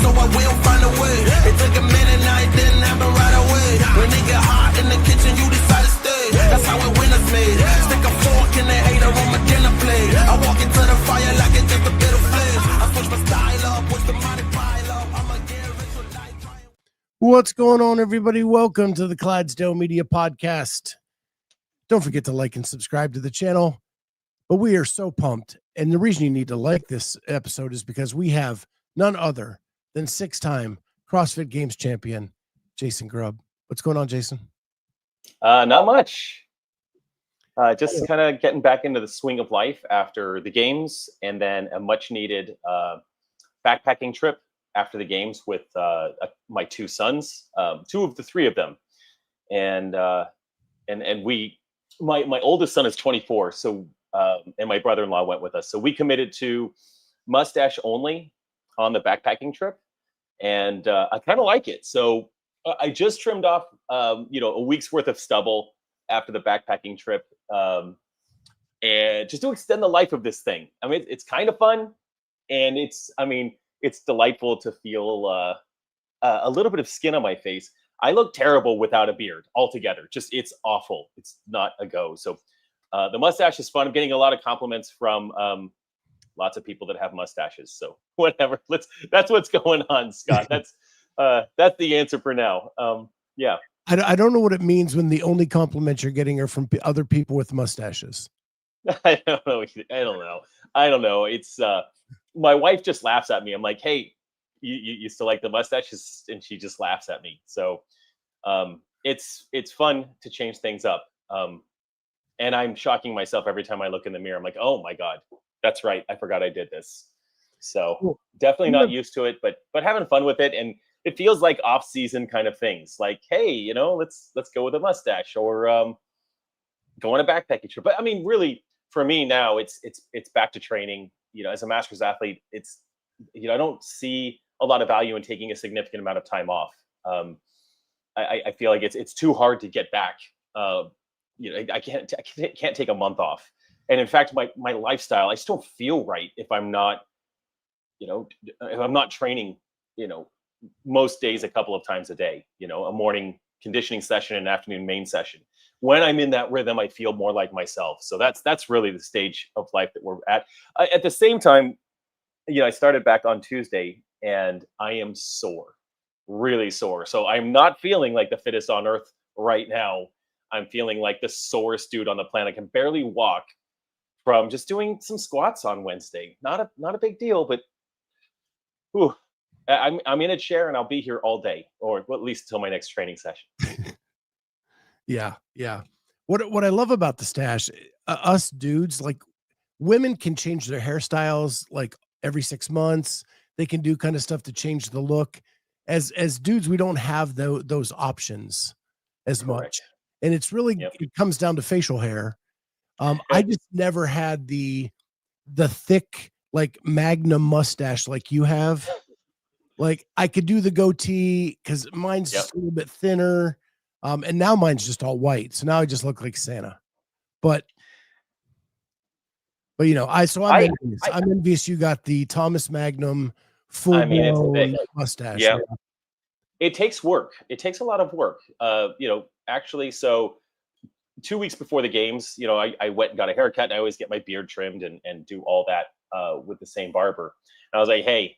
so I will find a way. It took a minute, now it didn't happen right away. When it get hot in the kitchen, you decide to stay. That's how it when it's made. Stick a fork in the hater on my dinner plate. I walk into the fire like it's just a bit of flame. I switch my style up, push the money pile up. I'ma get rich with life. What's going on, everybody? Welcome to the Clydesdale Media Podcast. Don't forget to like and subscribe to the channel. But we are so pumped. And the reason you need to like this episode is because we have none other than 6-time CrossFit Games champion, Jason Grubb. What's going on, Jason? Not much. Just kind of getting back into the swing of life after the games, and then a much needed backpacking trip after the games with my two sons, two of the three of them. And my oldest son is 24. So, and my brother-in-law went with us. So we committed to Mustache only on the backpacking trip. And I kind of like it. So I just trimmed off, a week's worth of stubble after the backpacking trip, and just to extend the life of this thing. I mean, it's kind of fun, and it's delightful to feel a little bit of skin on my face. I look terrible without a beard altogether. Just, it's awful. It's not a go. So the mustache is fun. I'm getting a lot of compliments from lots of people that have mustaches. So whatever. That's what's going on, Scott. That's the answer for now. Yeah. I don't know what it means when the only compliments you're getting are from other people with mustaches. I don't know. It's my wife just laughs at me. I'm like, hey, you still like the mustaches? And she just laughs at me. So it's fun to change things up. And I'm shocking myself every time I look in the mirror. I'm like, oh my God, that's right. I forgot I did this. So definitely not used to it, but having fun with it. And it feels like off-season kind of things. Like, hey, let's go with a mustache, or go on a backpacking trip. But I mean, really, for me now, it's back to training. As a master's athlete, it's I don't see a lot of value in taking a significant amount of time off. I feel like it's too hard to get back. I can't take a month off. And in fact, my lifestyle, I just don't feel right if I'm not, if I'm not training, most days a couple of times a day, a morning conditioning session and an afternoon main session. When I'm in that rhythm, I feel more like myself. So that's really the stage of life that we're at. At the same time, I started back on Tuesday and I am sore, really sore. So I'm not feeling like the fittest on earth right now. I'm feeling like the sorest dude on the planet. I can barely walk from just doing some squats on Wednesday. Not a big deal, but whew, I'm in a chair and I'll be here all day, or at least till my next training session. Yeah. What I love about the stash, us dudes, like, women can change their hairstyles like every 6 months. They can do kind of stuff to change the look. As dudes, we don't have those options as much. And it's really, It comes down to facial hair. I just never had the thick, like, Magnum mustache like you have. Like, I could do the goatee because mine's just a little bit thinner. And now mine's just all white. So now I just look like Santa. But I'm envious. You got the Thomas Magnum full mustache. Yeah. It takes work. It takes a lot of work. Actually, so 2 weeks before the games, I went and got a haircut, and I always get my beard trimmed and do all that with the same barber. And I was like, hey,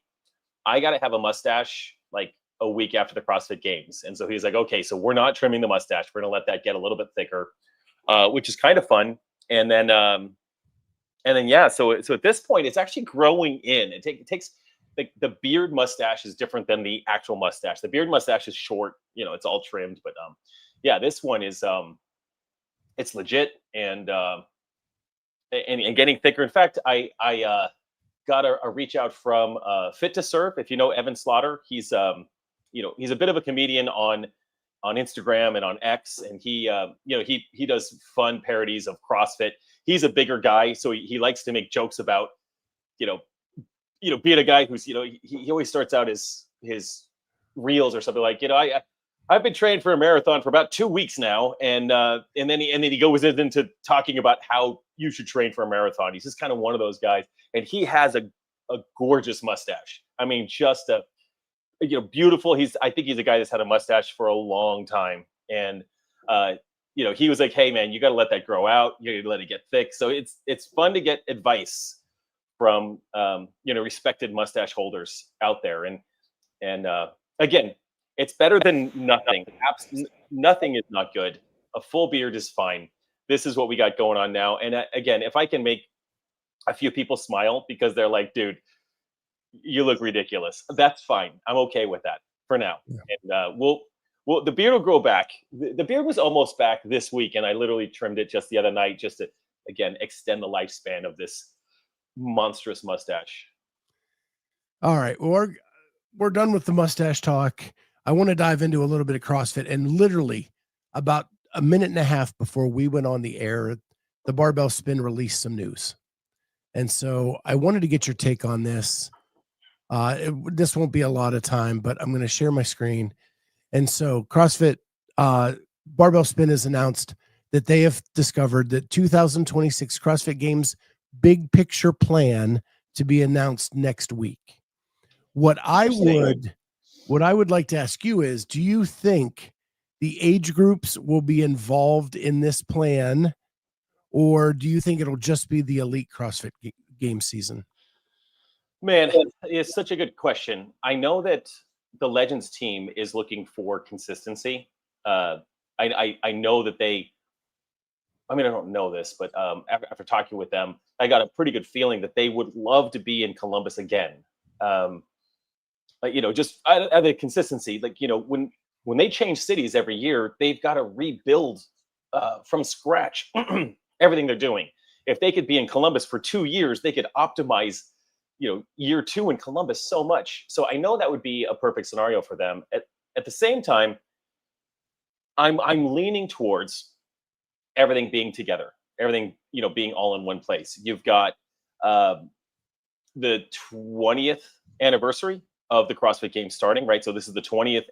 I got to have a mustache like a week after the CrossFit games. And so he's like, okay, so we're not trimming the mustache. We're going to let that get a little bit thicker, which is kind of fun. And then, so at this point, it's actually growing in. It takes, like, the beard mustache is different than the actual mustache. The beard mustache is short, it's all trimmed, but this one is, it's legit and getting thicker. In fact, I got a reach out from Fit to Surf. If you know Evan Slaughter, he's a bit of a comedian on Instagram and on X, and he does fun parodies of CrossFit. He's a bigger guy, so he likes to make jokes about being a guy who's he always starts out his reels or something like I've been training for a marathon for about 2 weeks now, and then he goes into talking about how you should train for a marathon. He's just kind of one of those guys, and he has a gorgeous mustache. I mean, just beautiful. I think he's a guy that's had a mustache for a long time. And, he was like, hey man, you got to let that grow out. You got to let it get thick. So it's fun to get advice from, respected mustache holders out there. And again, it's better than nothing. Nothing is not good. A full beard is fine. This is what we got going on now. And again, if I can make a few people smile because they're like, dude, you look ridiculous, that's fine. I'm okay with that for now. Yeah. And the beard will grow back. The beard was almost back this week, and I literally trimmed it just the other night just to, again, extend the lifespan of this monstrous mustache. All right. Well, we're done with the mustache talk. I want to dive into a little bit of CrossFit, and literally about a minute and a half before we went on the air, the Barbell Spin released some news. And so I wanted to get your take on this. This won't be a lot of time, but I'm going to share my screen. And so CrossFit, Barbell Spin has announced that they have discovered that 2026 CrossFit Games big picture plan to be announced next week. What I would like to ask you is, do you think the age groups will be involved in this plan, or do you think it'll just be the elite CrossFit game season? Man, it's such a good question. I know that the Legends team is looking for consistency. I know that I don't know this, but after talking with them, I got a pretty good feeling that they would love to be in Columbus again. Just out of the consistency, when they change cities every year, they've got to rebuild from scratch everything they're doing. If they could be in Columbus for 2 years, they could optimize, year 2 in Columbus so much. So I know that would be a perfect scenario for them. At the same time, I'm leaning towards everything being together, everything, being all in one place. You've got the 20th anniversary of the CrossFit Games starting, right? So this is the 20th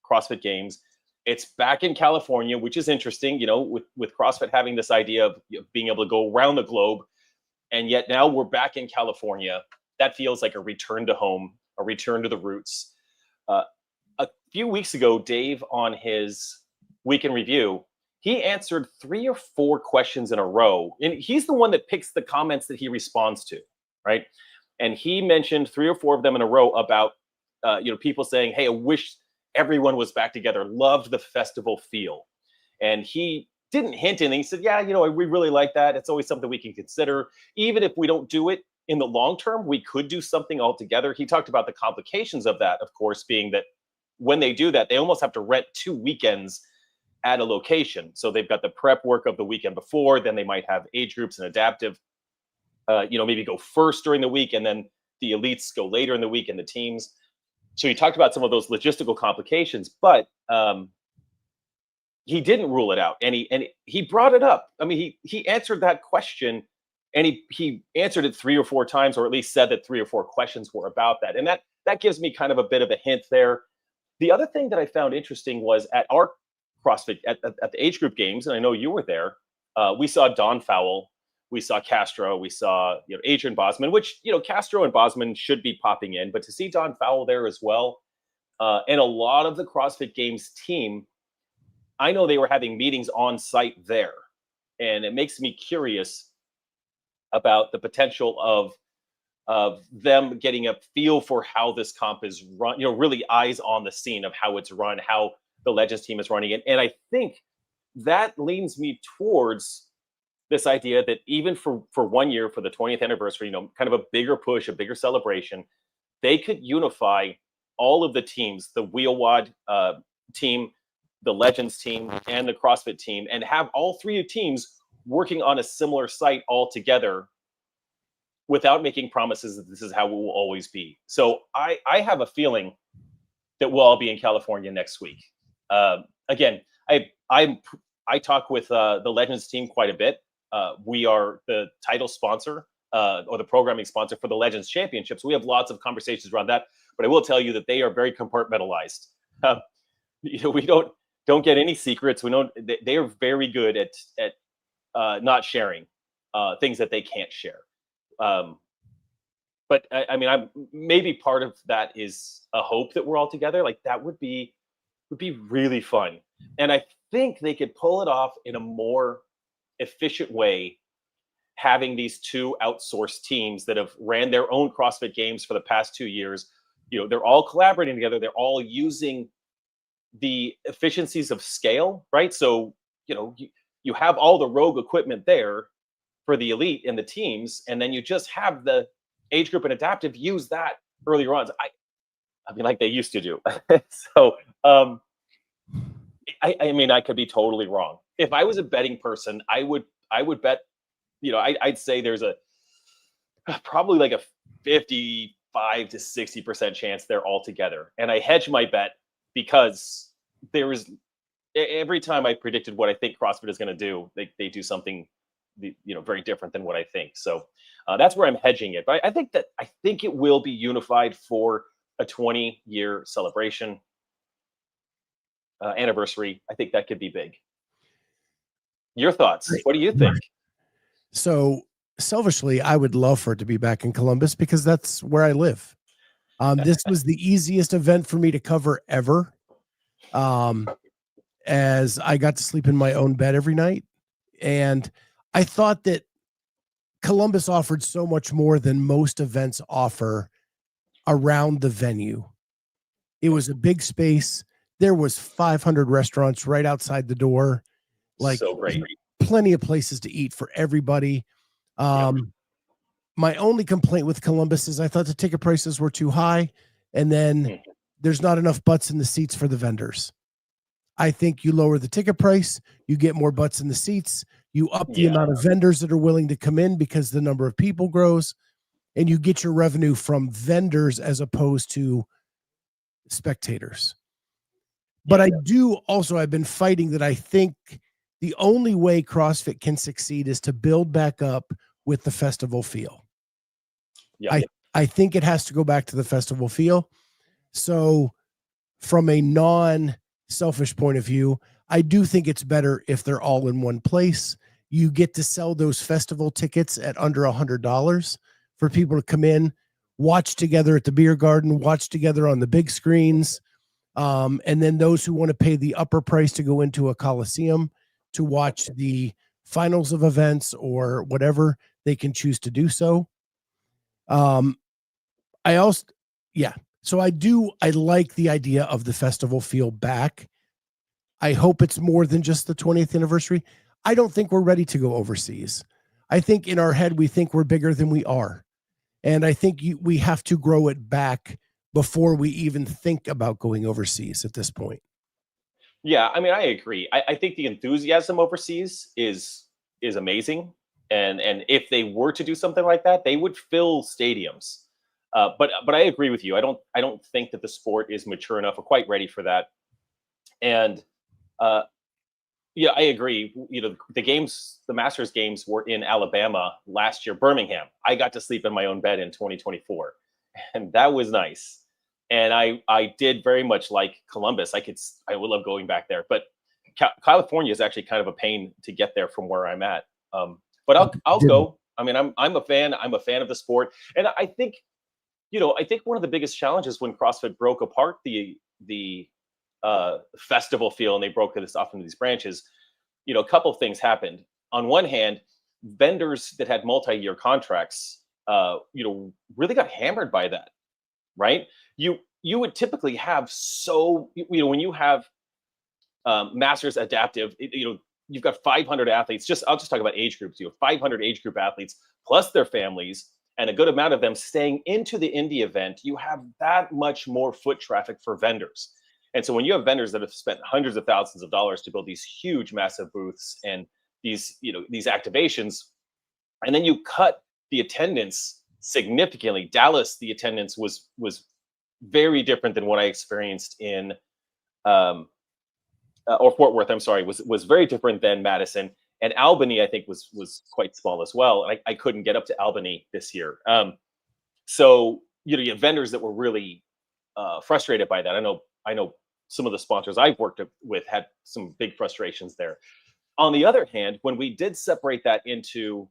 CrossFit Games. It's back in California, which is interesting, with CrossFit having this idea of being able to go around the globe. And yet now we're back in California. That feels like a return to home, a return to the roots. A few weeks ago, Dave, on his Week in Review, he answered 3 or 4 questions in a row. And he's the one that picks the comments that he responds to, right? And he mentioned 3 or 4 of them in a row about, people saying, hey, I wish everyone was back together, loved the festival feel. And he didn't hint anything. He said, yeah, we really like that. It's always something we can consider. Even if we don't do it in the long term, we could do something all together. He talked about the complications of that, of course, being that when they do that, they almost have to rent 2 weekends at a location. So they've got the prep work of the weekend before, then they might have age groups and adaptive, maybe go first during the week, and then the elites go later in the week and the teams. So he talked about some of those logistical complications, but he didn't rule it out. And he brought it up. I mean, he answered that question, and he answered it 3 or 4 times, or at least said that 3 or 4 questions were about that. And that gives me kind of a bit of a hint there. The other thing that I found interesting was at our CrossFit, at the age group games, and I know you were there, we saw Don Fowle, we saw Castro, we saw Adrian Bosman, which Castro and Bosman should be popping in, but to see Don Fowle there as well, and a lot of the CrossFit Games team, I know they were having meetings on site there, and it makes me curious about the potential of them getting a feel for how this comp is run, really eyes on the scene of how it's run, how the Legends team is running it. And I think that leans me towards this idea that even for 1 year, for the 20th anniversary, kind of a bigger push, a bigger celebration, they could unify all of the teams, the Wheelwad team, the Legends team, and the CrossFit team, and have all 3 teams working on a similar site all together without making promises that this is how it will always be. So I have a feeling that we'll all be in California next week. Again, I talk with the Legends team quite a bit. We are the title sponsor or the programming sponsor for the Legends Championships. We have lots of conversations around that, but I will tell you that they are very compartmentalized. We don't get any secrets. They are very good at not sharing things that they can't share. but I mean, I'm maybe part of that is a hope that we're all together. Like that would be really fun, and I think they could pull it off in a more efficient way, having these two outsourced teams that have ran their own CrossFit games for the past 2 years. They're all collaborating together. They're all using the efficiencies of scale, right? So, you have all the rogue equipment there for the elite and the teams, and then you just have the age group and adaptive use that earlier on. I mean, like they used to do. So, I mean, I could be totally wrong. If I was a betting person, I would bet, I'd say there's probably like a 55 to 60% chance they're all together. And I hedge my bet because every time I predicted what I think CrossFit is going to do, they do something, very different than what I think. So that's where I'm hedging it. But I think it will be unified for a 20-year celebration anniversary. I think that could be big. Your thoughts? What do you think? So selfishly, I would love for it to be back in Columbus because that's where I live. This was the easiest event for me to cover ever. As I got to sleep in my own bed every night. And I thought that Columbus offered so much more than most events offer around the venue. It was a big space. There was 500 restaurants right outside the door. Like so great. Plenty of places to eat for everybody. My only complaint with Columbus is I thought the ticket prices were too high. And then there's not enough butts in the seats for the vendors. I think you lower the ticket price, you get more butts in the seats, you up the amount of vendors that are willing to come in because the number of people grows, and you get your revenue from vendors as opposed to spectators. But I've been fighting that I think the only way CrossFit can succeed is to build back up with the festival feel. I think it has to go back to the festival feel. So from a non-selfish point of view, I do think it's better if they're all in one place. You get to sell those festival tickets at under $100 for people to come in, watch together at the beer garden, watch together on the big screens. And then those who want to pay the upper price to go into a Coliseum to watch the finals of events or whatever, they can choose to do so. So I like the idea of the festival feel back. I hope it's more than just the 20th anniversary. I don't think we're ready to go overseas. I think in our head, we think we're bigger than we are. And I think we have to grow it back before we even think about going overseas at this point. Yeah, I mean, I agree. I think the enthusiasm overseas is amazing. And if they were to do something like that, they would fill stadiums. But I agree with you. I don't think that the sport is mature enough or quite ready for that. And yeah, I agree. The Masters games were in Alabama last year, Birmingham. I got to sleep in my own bed in 2024, and that was nice. And I did very much like Columbus. I would love going back there, but California is actually kind of a pain to get there from where I'm at. But I'll go. I mean, I'm a fan. I'm a fan of the sport, and I think one of the biggest challenges when CrossFit broke apart the festival feel and they broke this off into these branches, a couple of things happened. On one hand, vendors that had multi-year contracts, really got hammered by that, right? You would typically have when you have Masters Adaptive, you've got 500 athletes. I'll just talk about age groups. You have 500 age group athletes plus their families, and a good amount of them staying into the indie event. You have that much more foot traffic for vendors. And so when you have vendors that have spent hundreds of thousands of dollars to build these huge, massive booths and these activations, and then you cut the attendance significantly. Dallas, the attendance was very different than what I experienced in, or Fort Worth. I'm sorry, was very different than Madison. And Albany, I think, was quite small as well. I couldn't get up to Albany this year. So you have vendors that were really frustrated by that. I know some of the sponsors I've worked with had some big frustrations there. On the other hand, when we did separate that into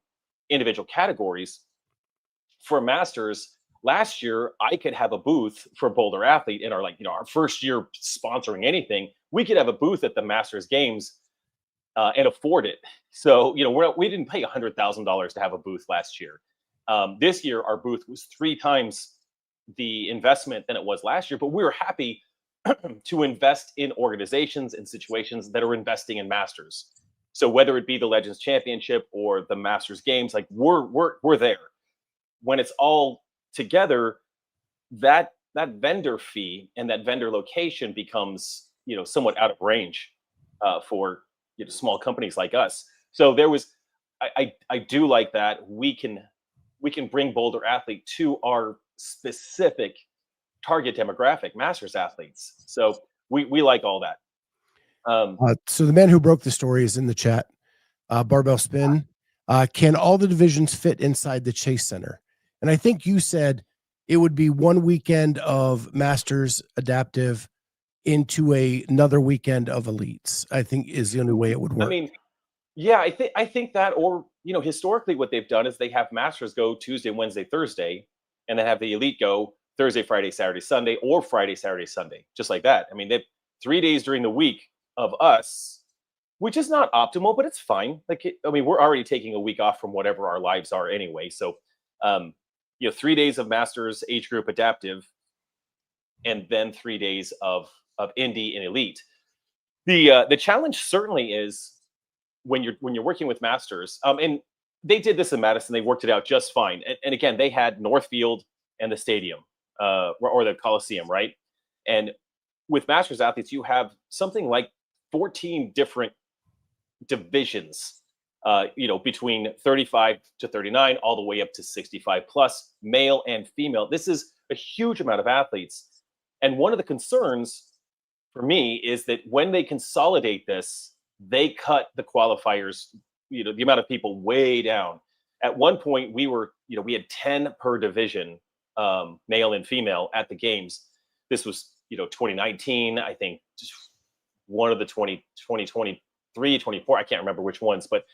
individual categories for Masters, last year I could have a booth for Boulder Athlete in our, like, our first year sponsoring anything. We could have a booth at the Masters Games and afford it. So, we didn't pay $100,000 to have a booth last year. This year, our booth was 3 times the investment than it was last year, but we were happy to invest in organizations and situations that are investing in Masters. So whether it be the Legends Championship or the Masters Games, like we're there. When it's all together, that vendor fee and that vendor location becomes somewhat out of range for small companies like us. So there was, I do like that we can bring Boulder Athlete to our specific target demographic, Masters athletes. So we like all that. So the man who broke the story is in the chat. Barbell spin. Can all the divisions fit inside the Chase Center? And I think you said it would be one weekend of Masters adaptive into another weekend of elites, I think is the only way it would work. I mean, yeah, I think that, or historically what they've done is they have Masters go Tuesday, Wednesday, Thursday, and then have the elite go Thursday, Friday, Saturday, Sunday, or Friday, Saturday, Sunday, just like that. I mean, they've 3 days during the week of us, which is not optimal, but it's fine. We're already taking a week off from whatever our lives are anyway. So, 3 days of Masters age group adaptive, and then 3 days of indie and elite. The challenge certainly is when you're working with Masters, and they did this in Madison, they worked it out just fine. And again, they had Northfield and the stadium, or the Coliseum, right? And with Masters athletes, you have something like 14 different divisions, between 35 to 39, all the way up to 65 plus, male and female. This is a huge amount of athletes. And one of the concerns for me is that when they consolidate this, they cut the qualifiers, the amount of people way down. At one point, we had 10 per division, male and female, at the games. This was, 2019, I think one of the 2023, 24, I can't remember which ones, but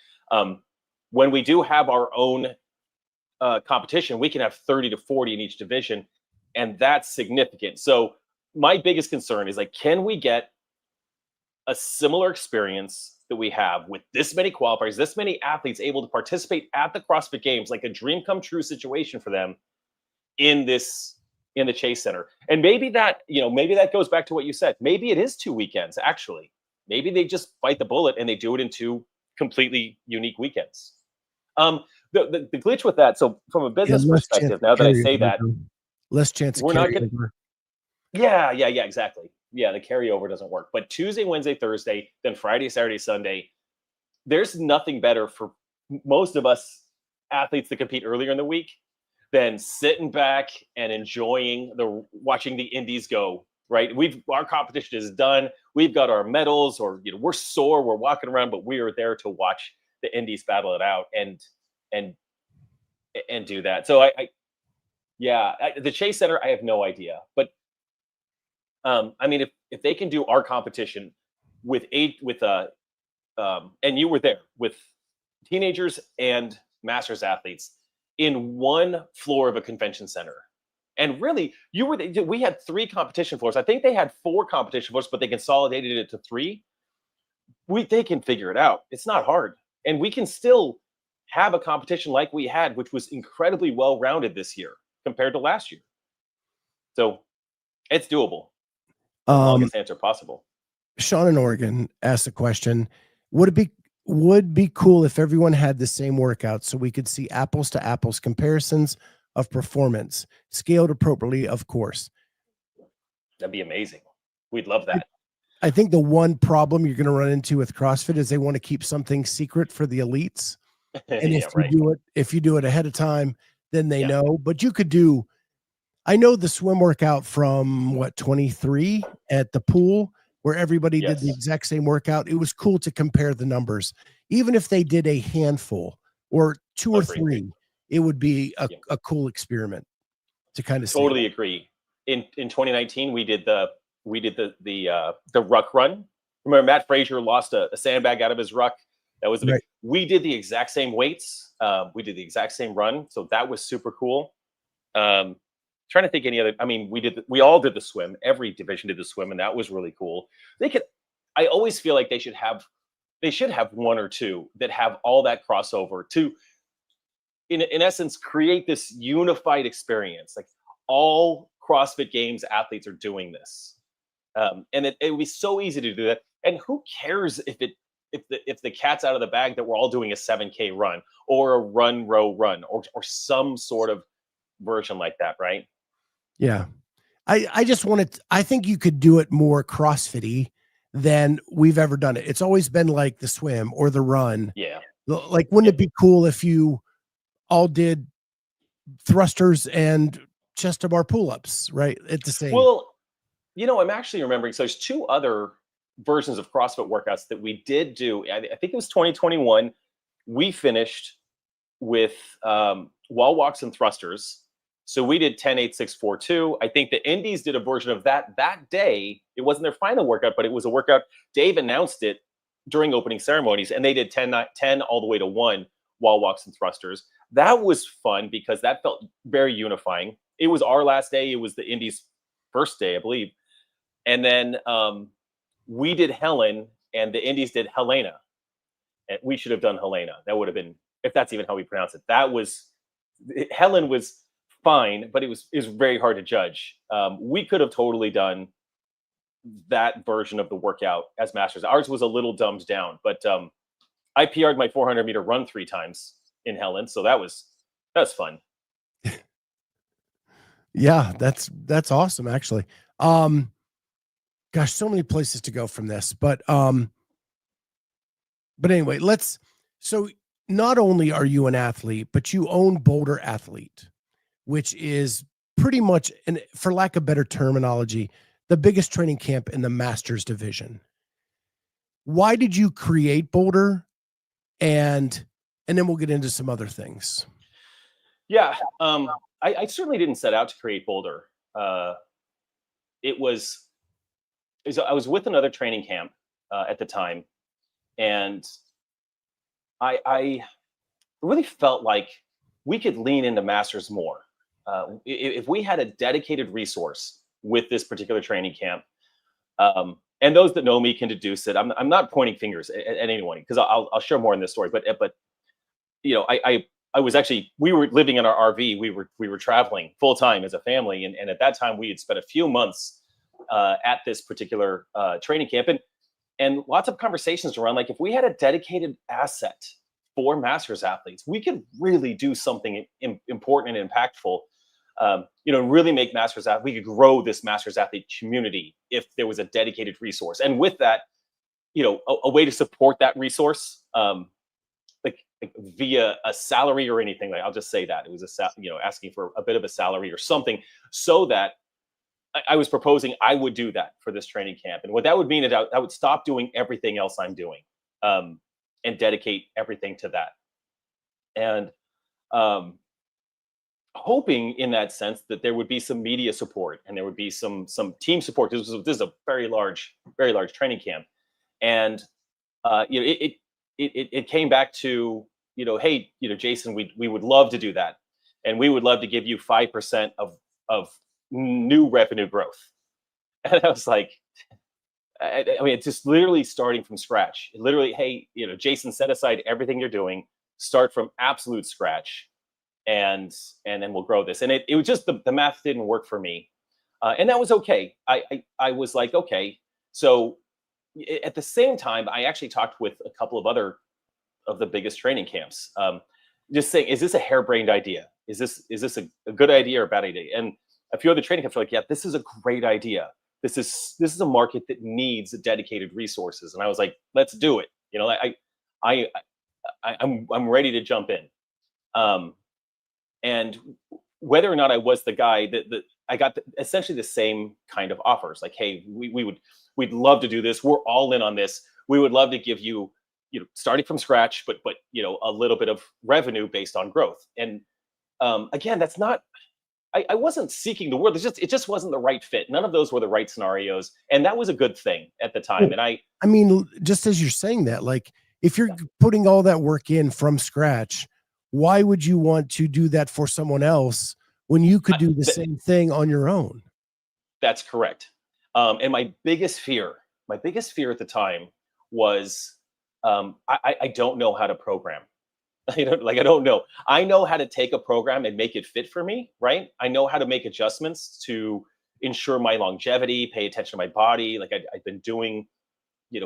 when we do have our own competition, we can have 30 to 40 in each division, and that's significant. So my biggest concern is, can we get a similar experience that we have with this many qualifiers, this many athletes able to participate at the CrossFit Games, like a dream come true situation for them in the Chase Center? And maybe that goes back to what you said. Maybe it is 2 weekends, actually. Maybe they just bite the bullet and they do it in 2 completely unique weekends. The glitch with that, so from a business perspective, now that I say that, less chance we're not going to. Yeah, exactly. Yeah, the carryover doesn't work. But Tuesday, Wednesday, Thursday, then Friday, Saturday, Sunday, there's nothing better for most of us athletes that compete earlier in the week than sitting back and enjoying watching the indies go, right? Our competition is done. We've got our medals, or we're sore, we're walking around, but we are there to watch the indies battle it out and do that. So the Chase Center, I have no idea, but if they can do our competition with and you were there with teenagers and Masters athletes in one floor of a convention center, and really we had 3 competition floors. I think they had 4 competition floors, but they consolidated it to 3. They can figure it out. It's not hard, and we can still have a competition like we had, which was incredibly well-rounded this year compared to last year. So it's doable. Longest answer possible. Sean in Oregon asked a question: would be cool if everyone had the same workout so we could see apples to apples comparisons of performance, scaled appropriately, of course. That'd be amazing. We'd love that. I think the one problem you're going to run into with CrossFit is they want to keep something secret for the elites. And if you do it ahead of time, then they know. But you could do, I know the swim workout from 23 at the pool, where everybody did the exact same workout. It was cool to compare the numbers. Even if they did a handful or 2 or 3, it would be a cool experiment to kind of totally agree. In 2019, we did the ruck run. Remember, Matt Frazier lost a sandbag out of his ruck. That was we did the exact same weights. We did the exact same run. So that was super cool. trying to think any other. I mean, we all did the swim. Every division did the swim, and that was really cool. I always feel like they should have one or two that have all that crossover to, in essence, create this unified experience. Like all CrossFit Games athletes are doing this, and it would be so easy to do that. And who cares if the cat's out of the bag that we're all doing a 7K run or a run row run or some sort of version like that, right? Yeah. I just wanted, I think you could do it more CrossFit-y than we've ever done it. It's always been like the swim or the run. Yeah. Like, wouldn't it be cool if you all did thrusters and chest to bar pull-ups, right? At the same. Well, I'm actually remembering. So there's two other versions of CrossFit workouts that we did do. I think it was 2021. We finished with wall walks and thrusters. So we did 10, 8, 6, 4, 2. I think the Indies did a version of that day. It wasn't their final workout, but it was a workout. Dave announced it during opening ceremonies, and they did 10 all the way to 1 wall walks and thrusters. That was fun because that felt very unifying. It was our last day. It was the Indies' first day, I believe. And then we did Helen, and the Indies did Helena. And we should have done Helena. That would have been, if that's even how we pronounce it. Helen was fine, but it was very hard to judge. We could have totally done that version of the workout as masters. Ours was a little dumbed down, but I PR'd my 400-meter run 3 times in Helen, so that was fun. Yeah, that's awesome, actually. Gosh, so many places to go from this, but anyway, so not only are you an athlete, but you own Boulder Athlete, which is pretty much, and for lack of better terminology, the biggest training camp in the Masters division. Why did you create Boulder? And then we'll get into some other things. Yeah, I certainly didn't set out to create Boulder. I was with another training camp at the time, and I really felt like we could lean into Masters more. If we had a dedicated resource with this particular training camp, and those that know me can deduce it. I'm not pointing fingers at anyone because I'll share more in this story. But I was actually, we were living in our RV. We were traveling full time as a family, and at that time we had spent a few months at this particular training camp, and lots of conversations around like if we had a dedicated asset for Masters athletes, we could really do something important and impactful. Really make Masters athlete. We could grow this Masters athlete community if there was a dedicated resource, and with that, a way to support that resource, like via a salary or anything. Like I'll just say that it was asking for a bit of a salary or something, so that I was proposing I would do that for this training camp, and what that would mean is I would stop doing everything else I'm doing, and dedicate everything to that, and hoping in that sense that there would be some media support and there would be some team support. This is a very large training camp, and it came back to hey, Jason, we would love to do that, and we would love to give you 5% of new revenue growth. And I was like, I mean, it's just literally starting from scratch. Literally, hey, Jason, set aside everything you're doing, start from absolute scratch, and then we'll grow this. And it was just the math didn't work for me, and that was okay. I was like, okay. So at the same time, I actually talked with a couple of other of the biggest training camps, just saying, is this a harebrained idea? Is this a good idea or a bad idea? And a few other training camps were like, yeah, this is a great idea. This is a market that needs dedicated resources. And I was like, let's do it. I'm ready to jump in. And whether or not I was the guy that I got essentially the same kind of offers, like, hey, we'd love to do this. We're all in on this. We would love to give you, starting from scratch, but a little bit of revenue based on growth. And again, that's not, I wasn't seeking the world. It just wasn't the right fit. None of those were the right scenarios. And that was a good thing at the time. And I mean, just as you're saying that, like, if you're putting all that work in from scratch, why would you want to do that for someone else when you could do the same thing on your own. That's correct. And my biggest fear at the time was I don't know how to program. I don't know. I know how to take a program and make it fit for me, right? I know how to make adjustments to ensure my longevity, pay attention to my body. Like I've been doing,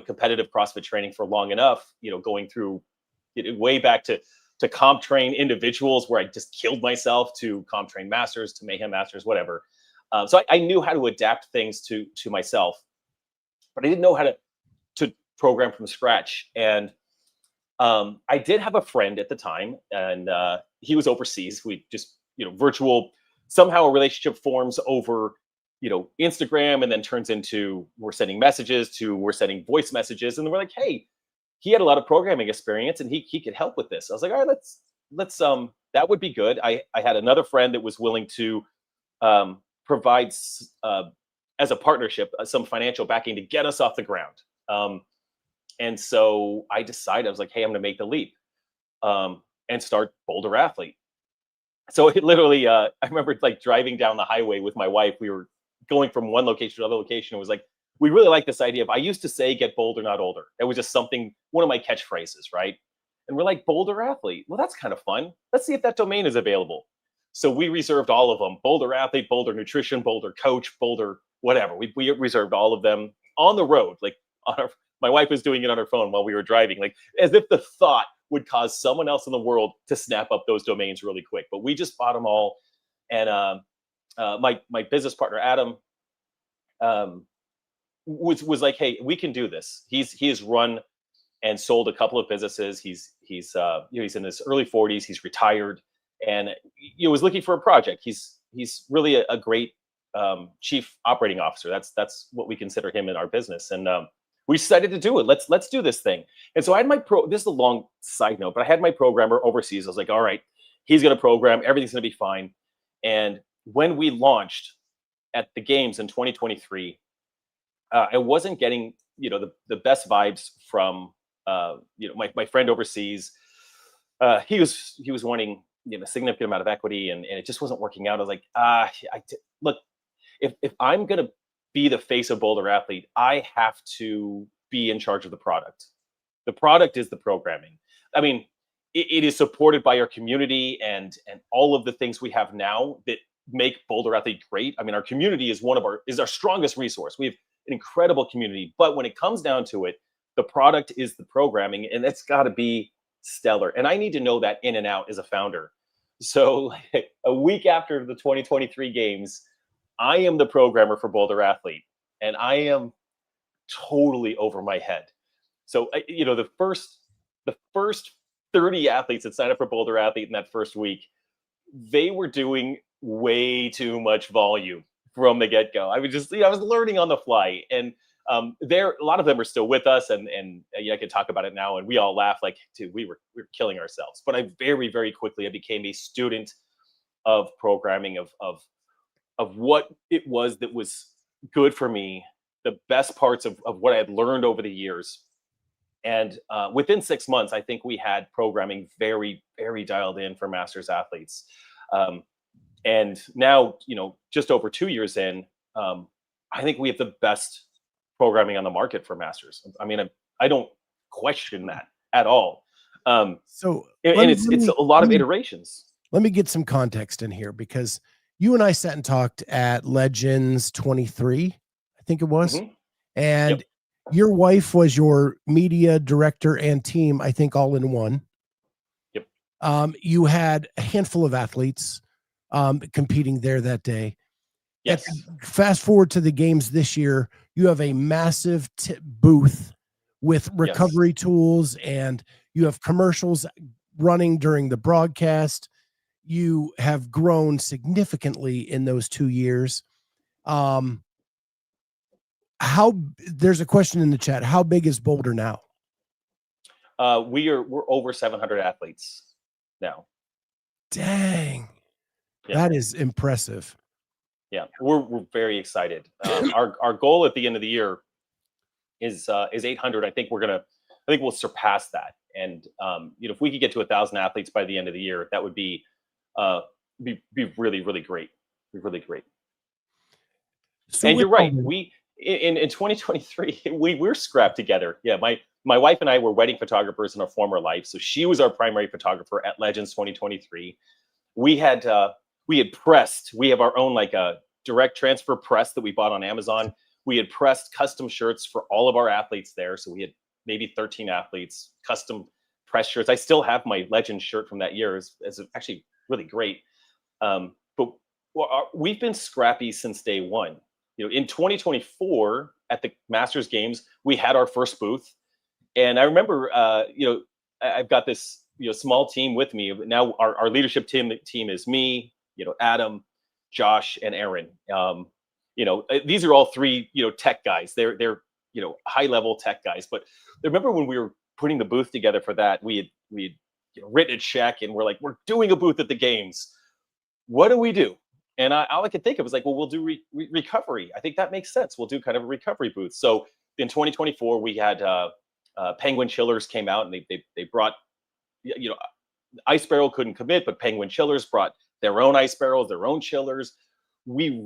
competitive CrossFit training for long enough, going through way back to comp train individuals where I just killed myself, to comp train masters, to mayhem masters, whatever. So I knew how to adapt things to myself, but I didn't know how to program from scratch. And I did have a friend at the time, and he was overseas. We just, virtual, somehow a relationship forms over, Instagram, and then turns into we're sending messages to we're sending voice messages. And we're like, hey, he had a lot of programming experience and he could help with this. I was like, all right, let's that would be good. I had another friend that was willing to provide as a partnership some financial backing to get us off the ground. And so I decided, I was like, hey, I'm going to make the leap and start Boulder Athlete. So it literally, I remember like driving down the highway with my wife. We were going from one location to another location. It was like, we really like this idea of, I used to say, get bolder, not older. It was just something, one of my catchphrases, right? And we're like, Boulder Athlete. Well, that's kind of fun. Let's see if that domain is available. So we reserved all of them: Boulder Athlete, Boulder Nutrition, Boulder Coach, Boulder whatever. We reserved all of them on the road, like my wife was doing it on her phone while we were driving, like as if the thought would cause someone else in the world to snap up those domains really quick. But we just bought them all. And my business partner, Adam, was like, hey, we can do this. He has run and sold a couple of businesses. He's he's in his early 40s. He's retired, and was looking for a project. He's really a great chief operating officer. That's what we consider him in our business. And we decided to do it. Let's do this thing. And so I had this is a long side note, but I had my programmer overseas. I was like, all right, he's going to program. Everything's going to be fine. And when we launched at the games in 2023, I wasn't getting, the best vibes from, my friend overseas. He was wanting, a significant amount of equity, and it just wasn't working out. I was like, look, if I'm going to be the face of Boulder Athlete, I have to be in charge of the product. The product is the programming. I mean, it is supported by our community and all of the things we have now that make Boulder Athlete great. I mean, our community is our strongest resource. We have an incredible community, but when it comes down to it, the product is the programming, and it's got to be stellar. And I need to know that in and out as a founder. So a week after the 2023 games, I am the programmer for Boulder Athlete, and I am totally over my head. So, the first 30 athletes that signed up for Boulder Athlete in that first week, they were doing way too much volume from the get-go. I was just, I was learning on the fly, and a lot of them are still with us, and I could talk about it now, and we all laugh like, dude, we were killing ourselves. But I very, very quickly, I became a student of programming, of what it was that was good for me, the best parts of what I had learned over the years. And within 6 months, I think we had programming very, very dialed in for masters athletes. And now, just over 2 years in, I think we have the best programming on the market for masters. I mean, I don't question that at all. It's a lot of iterations. Let me get some context in here, because you and I sat and talked at Legends 23, I think it was. Mm-hmm. And your wife was your media director and team, I think, all in one. Yep. You had a handful of athletes competing there that day. Yes. Fast forward to the games this year, you have a massive booth with recovery tools, and you have commercials running during the broadcast. You have grown significantly in those 2 years. There's a question in the chat. How big is Boulder now? We're over 700 athletes now. Dang. Yeah. That is impressive. Yeah, we're very excited. Our goal at the end of the year is 800. I think we'll surpass that. And if we could get to 1,000 athletes by the end of the year, that would be be really, really great. Be really great. So And with you're right. all the- We in 2023 we're scrapped together. Yeah, my wife and I were wedding photographers in our former life, so she was our primary photographer at Legends 2023. We had pressed. We have our own like a direct transfer press that we bought on Amazon. We had pressed custom shirts for all of our athletes there. So we had maybe 13 athletes, custom press shirts. I still have my Legends shirt from that year. It's actually really great. But we've been scrappy since day one. You know, in 2024 at the Masters Games, we had our first booth, and I remember, I've got this small team with me now. Our leadership team is me, Adam, Josh, and Aaron. These are all three tech guys. They're high level tech guys. But I remember when we were putting the booth together for that, we had written a check, and we're like, we're doing a booth at the games. What do we do? And all I could think of was like, well, we'll do recovery. I think that makes sense. We'll do kind of a recovery booth. So in 2024, we had Penguin Chillers came out, and they brought, Ice Barrel couldn't commit, but Penguin Chillers brought their own ice barrels, their own chillers. We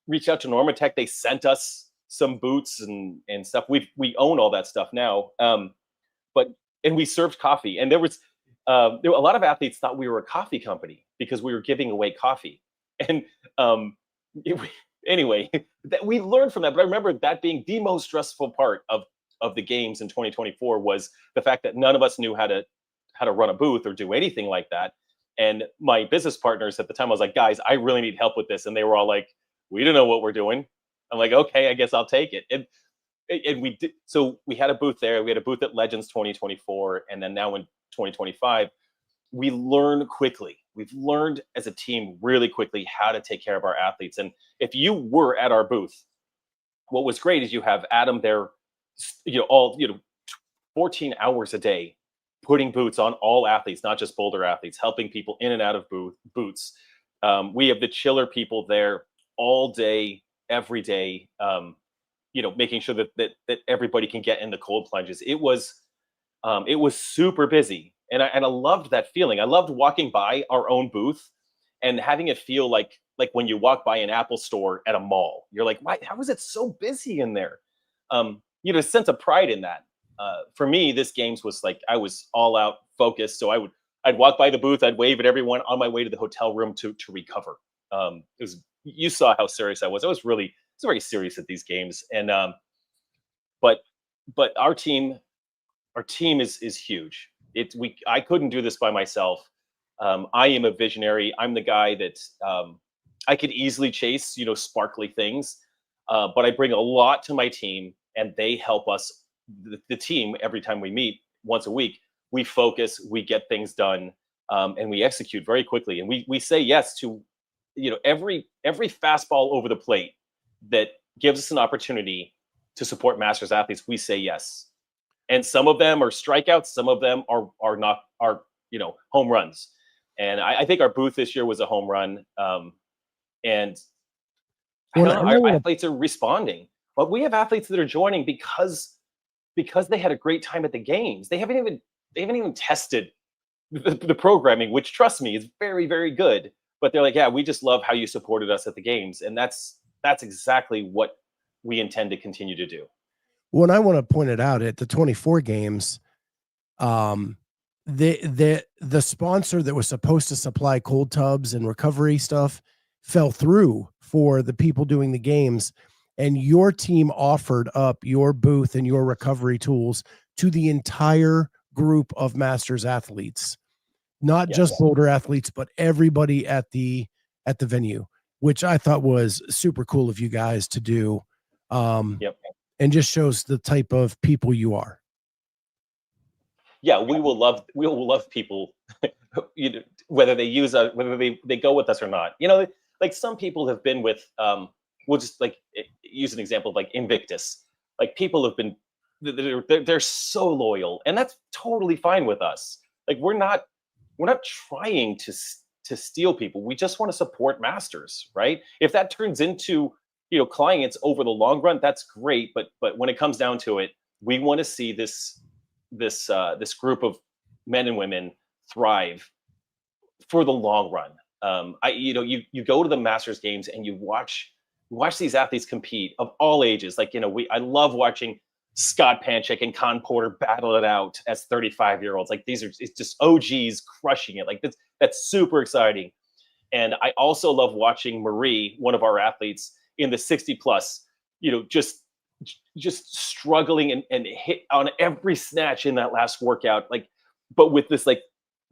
reached out to Normatec. They sent us some boots and stuff. We own all that stuff now. And we served coffee, and there were a lot of athletes thought we were a coffee company because we were giving away coffee. And anyway, that we learned from that. But I remember that being the most stressful part of the games in 2024 was the fact that none of us knew how to run a booth or do anything like that. And my business partners at the time, I was like, guys, I really need help with this. And they were all like, we don't know what we're doing. I'm like, okay, I guess I'll take it. And we did. So we had a booth there. We had a booth at Legends 2024. And then now in 2025, we learn quickly. We've learned as a team really quickly how to take care of our athletes. And if you were at our booth, what was great is you have Adam there, 14 hours a day, putting boots on all athletes, not just boulder athletes, helping people in and out of boots. We have the chiller people there all day, every day, making sure that everybody can get in the cold plunges. It was super busy. And I loved that feeling. I loved walking by our own booth and having it feel like when you walk by an Apple store at a mall. You're like, why? How is it so busy in there? A sense of pride in that. For me, this games was like I was all out focused. So I'd walk by the booth, I'd wave at everyone on my way to the hotel room to recover. You saw how serious I was. I was very serious at these games. And but our team is huge. I couldn't do this by myself. I am a visionary. I'm the guy that I could easily chase, sparkly things, but I bring a lot to my team, and they help us. The team, every time we meet once a week, we focus, we get things done, and we execute very quickly. And we say yes to, every fastball over the plate that gives us an opportunity to support Masters athletes. We say yes. And some of them are strikeouts. Some of them are home runs. And I think our booth this year was a home run. And our athletes are responding. But we have athletes that are joining because they had a great time at the games. They haven't even tested the programming, which, trust me, is very, very good. But they're like, yeah, we just love how you supported us at the games. And that's exactly what we intend to continue to do. When I want to point it out at the 24 games, the sponsor that was supposed to supply cold tubs and recovery stuff fell through for the people doing the games, and your team offered up your booth and your recovery tools to the entire group of Masters athletes, not just boulder athletes, but everybody at the venue, which I thought was super cool of you guys to do. And just shows the type of people you are. Yeah, we will love people, whether they use us, whether they go with us or not. Like some people have been with, we'll just like use an example of like Invictus. Like people have been, they're so loyal, and that's totally fine with us. Like we're not trying to steal people. We just want to support Masters, right? If that turns into clients over the long run, that's great. But when it comes down to it, we want to see this group of men and women thrive for the long run. You go to the Masters games and you watch these athletes compete of all ages. Like, I love watching Scott Panchik and Con Porter battle it out as 35-year-olds. Like, it's just OGs crushing it. Like, that's super exciting. And I also love watching Marie, one of our athletes in the 60 plus, just struggling and hit on every snatch in that last workout. Like, but with this like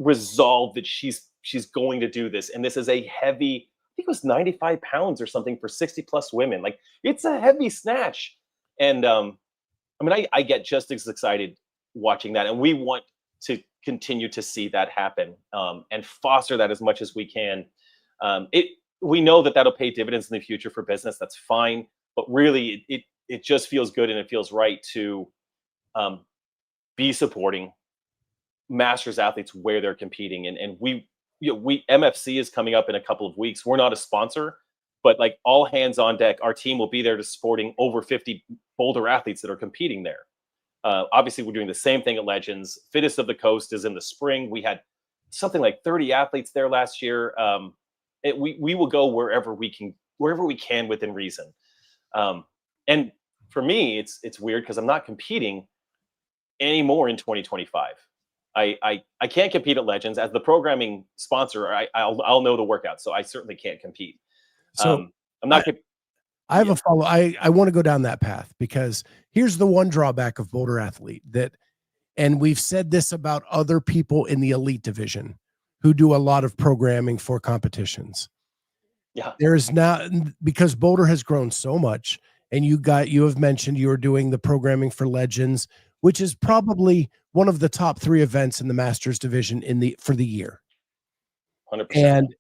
resolve that she's going to do this. And this is a heavy, I think it was 95 pounds or something for 60 plus women. Like, it's a heavy snatch. And I get just as excited watching that. And we want to continue to see that happen and foster that as much as we can. We know that that'll pay dividends in the future for business. That's fine. But really, it just feels good and it feels right to be supporting Masters athletes where they're competing. And we MFC is coming up in a couple of weeks. We're not a sponsor, but like, all hands on deck. Our team will be there to supporting over 50 Boulder athletes that are competing there. Obviously, we're doing the same thing at Legends. Fittest of the Coast is in the spring. We had something like 30 athletes there last year. We will go wherever we can within reason. And for me, it's weird because I'm not competing anymore in 2025. I can't compete at Legends as the programming sponsor. I'll know the workout, so I certainly can't compete. So I'm not. I have a follow. I want to go down that path because here's the one drawback of Boulder Athlete and we've said this about other people in the elite division who do a lot of programming for competitions. Yeah. There's now, because Boulder has grown so much, and you have mentioned you were doing the programming for Legends, which is probably one of the top 3 events in the Masters division for the year. 100%. And